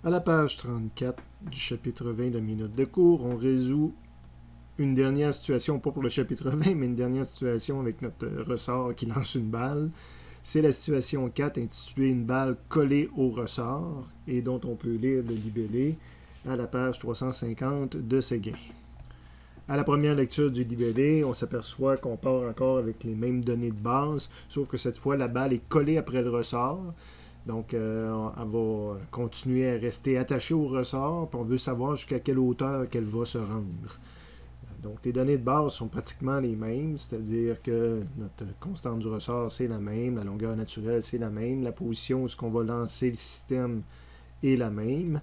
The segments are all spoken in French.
À la page 34 du chapitre 20 de Minutes de cours, on résout une dernière situation, pas pour le chapitre 20, mais une dernière situation avec notre ressort qui lance une balle. C'est la situation 4 intitulée Une balle collée au ressort et dont on peut lire le libellé à la page 350 de Séguin. À la première lecture du libellé, on s'aperçoit qu'on part encore avec les mêmes données de base, sauf que cette fois, la balle est collée après le ressort. Donc, elle va continuer à rester attachée au ressort, puis on veut savoir jusqu'à quelle hauteur qu'elle va se rendre. Donc, les données de base sont pratiquement les mêmes, c'est-à-dire que notre constante du ressort, c'est la même, la longueur naturelle, c'est la même, la position où est-ce qu'on va lancer le système est la même,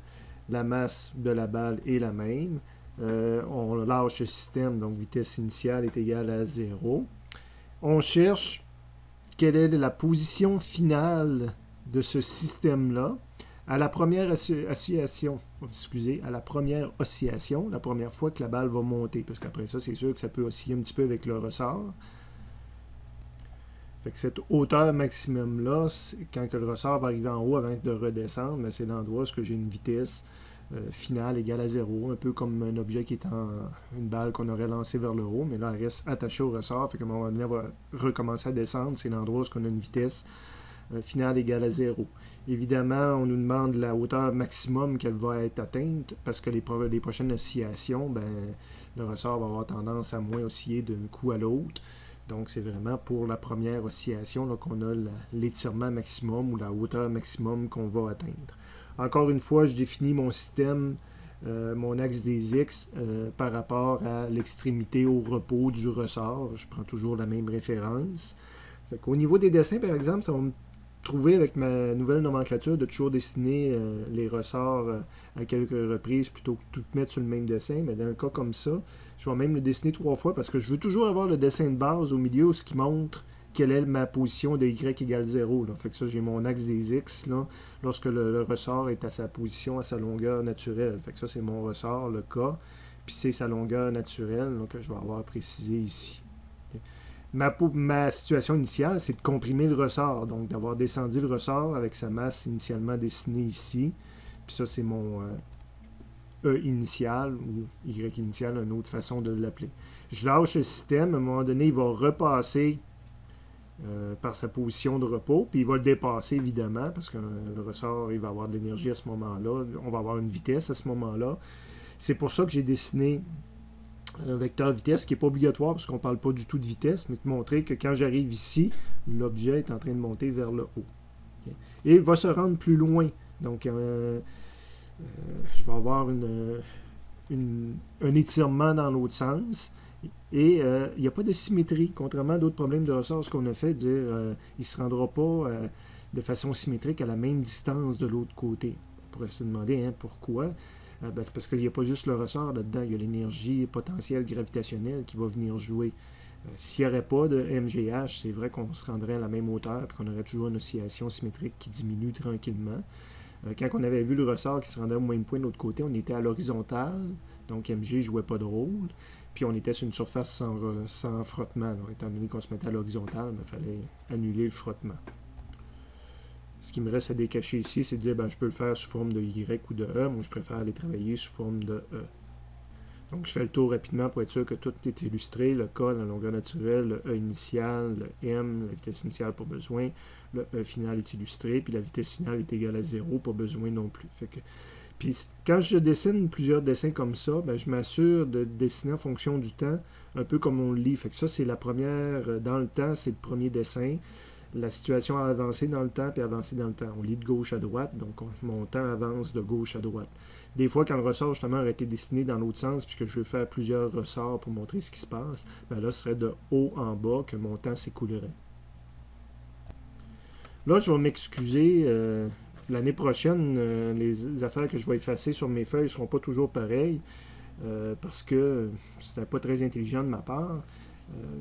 la masse de la balle est la même, on lâche le système, donc vitesse initiale est égale à 0. On cherche quelle est la position finale de ce système-là à la première oscillation, la première fois que la balle va monter, parce qu'après ça, c'est sûr que ça peut osciller un petit peu avec le ressort. Fait que cette hauteur maximum-là, quand que le ressort va arriver en haut avant de redescendre, c'est l'endroit où j'ai une vitesse finale égale à 0, un peu comme un objet qui est une balle qu'on aurait lancée vers le haut, mais là, elle reste attachée au ressort, fait qu'à un moment donné, elle va recommencer à descendre, c'est l'endroit où on a une vitesse finale égale à 0. Évidemment, on nous demande la hauteur maximum qu'elle va être atteinte, parce que les prochaines oscillations, le ressort va avoir tendance à moins osciller d'un coup à l'autre. Donc, c'est vraiment pour la première oscillation là, qu'on a l'étirement maximum ou la hauteur maximum qu'on va atteindre. Encore une fois, je définis mon système, mon axe des X par rapport à l'extrémité au repos du ressort. Je prends toujours la même référence. Au niveau des dessins, par exemple, ça va me trouver avec ma nouvelle nomenclature de toujours dessiner les ressorts à quelques reprises plutôt que tout mettre sur le même dessin. Mais dans un cas comme ça, je vais même le dessiner 3 fois parce que je veux toujours avoir le dessin de base au milieu, ce qui montre quelle est ma position de Y égale 0. Là. Fait que ça, j'ai mon axe des X là, lorsque le ressort est à sa position, à sa longueur naturelle. Fait que ça, c'est mon ressort, le K. Puis c'est sa longueur naturelle là, que je vais avoir précisé ici. Okay. Ma situation initiale, c'est de comprimer le ressort, donc d'avoir descendu le ressort avec sa masse initialement dessinée ici. Puis ça, c'est mon E initial ou Y initial, une autre façon de l'appeler. Je lâche le système, à un moment donné, il va repasser par sa position de repos, puis il va le dépasser évidemment, parce que le ressort, il va avoir de l'énergie à ce moment-là, on va avoir une vitesse à ce moment-là. C'est pour ça que j'ai dessiné un vecteur vitesse qui n'est pas obligatoire parce qu'on ne parle pas du tout de vitesse, mais de montrer que quand j'arrive ici, l'objet est en train de monter vers le haut. Okay. Et il va se rendre plus loin. Donc, je vais avoir un étirement dans l'autre sens. Et il n'y a pas de symétrie, contrairement à d'autres problèmes de ressort, ce qu'on a fait, dire il ne se rendra pas de façon symétrique à la même distance de l'autre côté. On pourrait se demander pourquoi. C'est parce qu'il n'y a pas juste le ressort là-dedans, il y a l'énergie potentielle gravitationnelle qui va venir jouer. S'il n'y aurait pas de MGH, c'est vrai qu'on se rendrait à la même hauteur et qu'on aurait toujours une oscillation symétrique qui diminue tranquillement. Quand on avait vu le ressort qui se rendait au même point de l'autre côté, on était à l'horizontale, donc MG ne jouait pas de rôle. Puis on était sur une surface sans frottement. Alors, étant donné qu'on se mettait à l'horizontale, il fallait annuler le frottement. Ce qui me reste à décacher ici, c'est de dire je peux le faire sous forme de Y ou de E. Moi, je préfère aller travailler sous forme de E. Donc, je fais le tour rapidement pour être sûr que tout est illustré. Le K, la longueur naturelle, le E initial, le M, la vitesse initiale, pas besoin. Le E final est illustré, puis la vitesse finale est égale à 0, pas besoin non plus. Puis quand je dessine plusieurs dessins comme ça, je m'assure de dessiner en fonction du temps, un peu comme on le lit. Fait que ça, c'est la première, dans le temps, c'est le premier dessin. La situation a avancé dans le temps, puis avancé dans le temps. On lit de gauche à droite, donc mon temps avance de gauche à droite. Des fois, quand le ressort, justement, aurait été dessiné dans l'autre sens, puisque je veux faire plusieurs ressorts pour montrer ce qui se passe, là, ce serait de haut en bas que mon temps s'écoulerait. Là, je vais m'excuser. L'année prochaine, les affaires que je vais effacer sur mes feuilles ne seront pas toujours pareilles, parce que c'était pas très intelligent de ma part.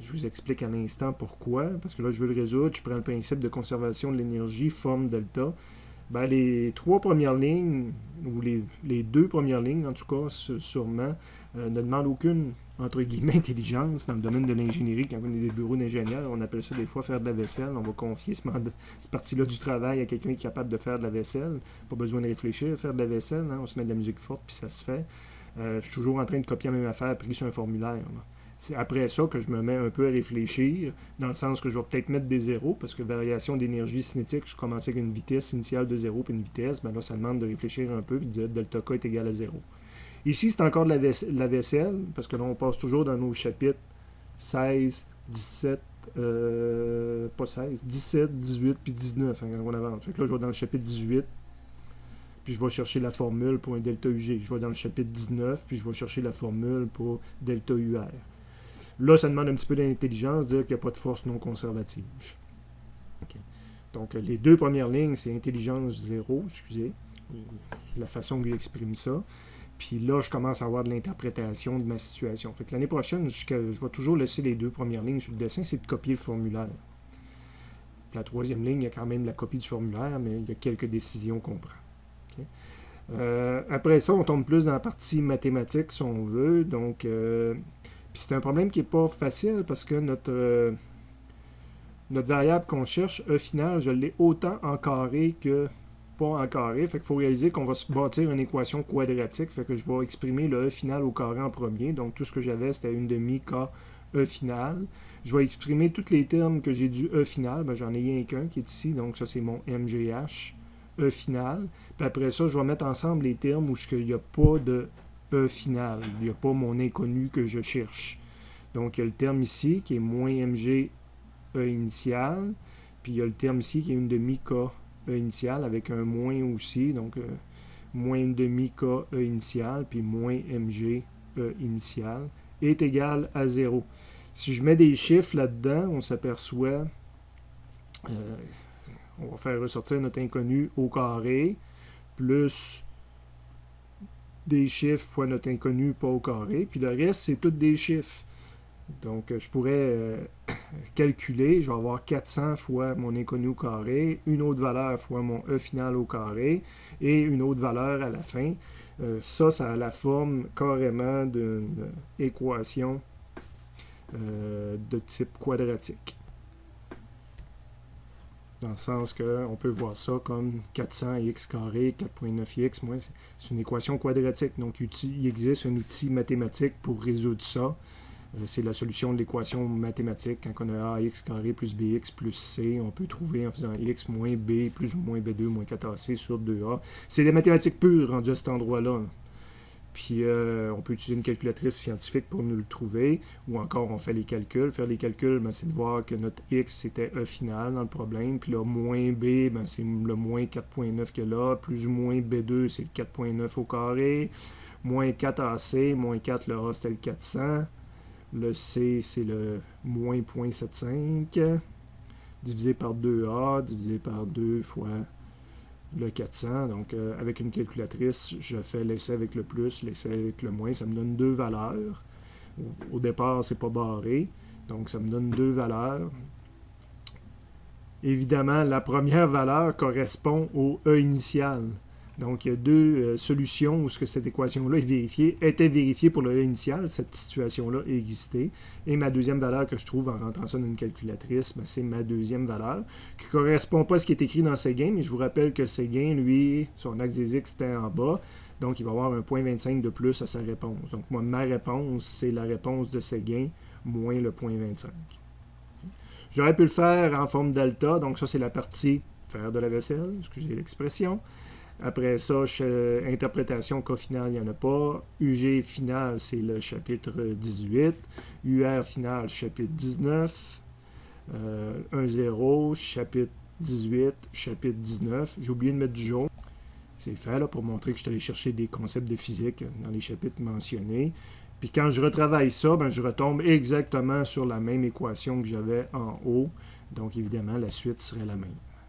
Je vous explique à l'instant pourquoi, parce que là, je veux le résoudre. Je prends le principe de conservation de l'énergie, forme delta. Ben, les 3 premières lignes, ou les 2 premières lignes, en tout cas, sûrement, ne demandent aucune, entre guillemets, intelligence dans le domaine de l'ingénierie. Quand on est des bureaux d'ingénieurs, on appelle ça des fois faire de la vaisselle. On va confier cette partie-là du travail à quelqu'un qui est capable de faire de la vaisselle. Pas besoin de réfléchir, faire de la vaisselle. Hein? On se met de la musique forte, puis ça se fait. Je suis toujours en train de copier la même affaire pris sur un formulaire. Là. C'est après ça que je me mets un peu à réfléchir, dans le sens que je vais peut-être mettre des zéros, parce que variation d'énergie cinétique, je commençais avec une vitesse initiale de 0 puis une vitesse, ben là, ça demande de réfléchir un peu et de dire delta K est égal à 0. Ici, c'est encore de la vaisselle, parce que là, on passe toujours dans nos chapitres 16, 17, pas 16, 17, 18 puis 19, hein, quand on avance. Fait que là, je vais dans le chapitre 18, puis je vais chercher la formule pour un delta UG. Je vais dans le chapitre 19, puis je vais chercher la formule pour delta UR. Là, ça demande un petit peu d'intelligence, dire qu'il n'y a pas de force non conservative. Okay. Donc, les 2 premières lignes, c'est intelligence 0, excusez, la façon que j'exprime ça. Puis là, je commence à avoir de l'interprétation de ma situation. Fait que l'année prochaine, je vais toujours laisser les 2 premières lignes sur le dessin, c'est de copier le formulaire. Puis la 3e ligne, il y a quand même la copie du formulaire, mais il y a quelques décisions qu'on prend. Okay. Après ça, on tombe plus dans la partie mathématique, si on veut. Donc, puis c'est un problème qui n'est pas facile parce que notre variable qu'on cherche, E final, je l'ai autant en carré que pas en carré. Fait qu'il faut réaliser qu'on va se bâtir une équation quadratique. Fait que je vais exprimer le E final au carré en premier. Donc tout ce que j'avais, c'était 1/2 K E final. Je vais exprimer tous les termes que j'ai du E final. Ben, j'en ai rien qu'un qui est ici. Donc ça, c'est mon MGH E final. Puis après ça, je vais mettre ensemble les termes où il n'y a pas de E final. Il n'y a pas mon inconnu que je cherche. Donc, il y a le terme ici qui est moins MG E initial. Puis, il y a le terme ici qui est 1/2 K E initial avec un moins aussi. Donc, moins 1/2 K E initial puis moins MG E initial est égal à 0. Si je mets des chiffres là-dedans, on s'aperçoit... on va faire ressortir notre inconnu au carré plus des chiffres fois notre inconnu pas au carré, puis le reste, c'est tous des chiffres. Donc, je pourrais calculer, je vais avoir 400 fois mon inconnu au carré, une autre valeur fois mon E final au carré, et une autre valeur à la fin. Ça a la forme carrément d'une équation de type quadratique. Dans le sens qu'on peut voir ça comme 400x carré, 4.9x, c'est une équation quadratique. Donc, il existe un outil mathématique pour résoudre ça. C'est la solution de l'équation mathématique. Quand on a ax carré plus bx plus c, on peut trouver en faisant x moins b plus ou moins b2 moins 4ac sur 2a. C'est des mathématiques pures rendues à cet endroit-là. Puis, on peut utiliser une calculatrice scientifique pour nous le trouver, ou encore on fait les calculs. Faire les calculs, c'est de voir que notre x, c'était E final dans le problème, puis là, moins b, c'est le moins 4.9 que là, plus ou moins b2, c'est le 4.9 au carré, moins 4ac, moins 4, le a, c'était le 400, le c, c'est le moins 0.75, divisé par 2a, divisé par 2 fois... le 400, donc avec une calculatrice, je fais l'essai avec le plus, l'essai avec le moins, ça me donne 2 valeurs. Au départ, c'est pas barré, donc ça me donne 2 valeurs. Évidemment, la première valeur correspond au E initial. Donc, il y a 2 solutions où cette équation-là était vérifiée pour le E initial, cette situation-là existait. Et ma deuxième valeur que je trouve en rentrant ça dans une calculatrice, c'est ma deuxième valeur, qui ne correspond pas à ce qui est écrit dans Séguin, mais je vous rappelle que Séguin, lui, son axe des X était en bas, donc il va avoir un 0.25 de plus à sa réponse. Donc, moi, ma réponse, c'est la réponse de Séguin moins le 0.25. J'aurais pu le faire en forme delta, donc ça, c'est la partie faire de la vaisselle, excusez l'expression. Après ça, interprétation cas final, il n'y en a pas. UG final, c'est le chapitre 18. UR final, chapitre 19. 1-0, chapitre 18, chapitre 19. J'ai oublié de mettre du jaune. C'est fait là, pour montrer que je suis allé chercher des concepts de physique dans les chapitres mentionnés. Puis quand je retravaille ça, je retombe exactement sur la même équation que j'avais en haut. Donc évidemment, la suite serait la même.